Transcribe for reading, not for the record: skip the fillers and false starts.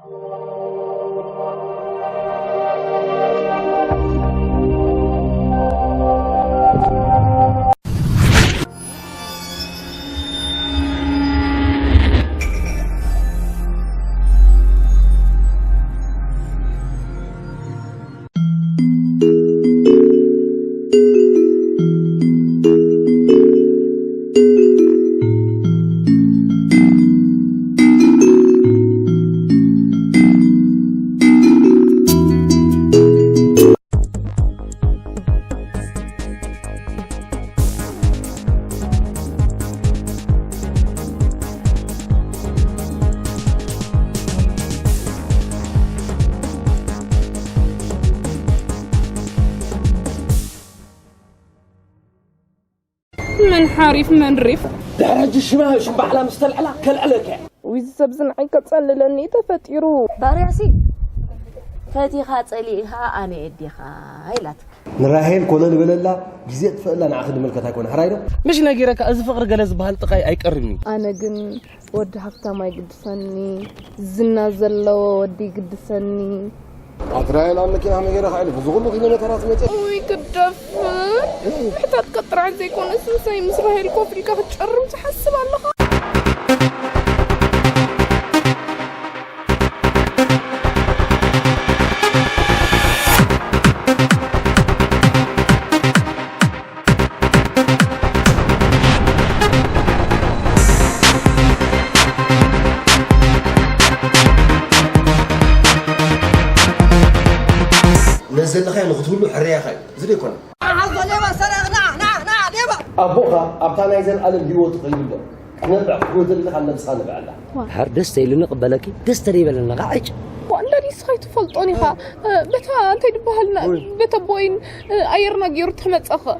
من حارف من ريف دحرج الشمال شبح على مستلعلا كالعلك ويزبزن عينك تصللني تفتيرو بارياسي فتيخا تصليها أنا أديها هايلات نراهين كونا نبللا جزيت فقلا ناخذ ملكتها يكون حرايرو مش نغيرك از فقر جلز بحال تقاي ايقرني انا جن ود حفتا ما يقدسني زنا زلو ودي يقدسني أتراي لا مكينة هم غير خايل فزغلو كيلو متر راس متر وي كدف حتى تقطر عن زي يكون اسمه ساي مصر هاي الكوفريكا تشرم تحسب الله نزل خاين ناخذ له حريه خاين زري يكون عاوز ليبا سرق نا ليبا ابوها ابطانا يزن على البيوت قيل له نربع قوت اللي خلنا نسخن بعلا هر دست يلنا قبلك دست ريبلنا قاعج وانا ريس خايت فلطوني خا بتا انت دبهلنا بتا بوين ايرنا غير تمصخ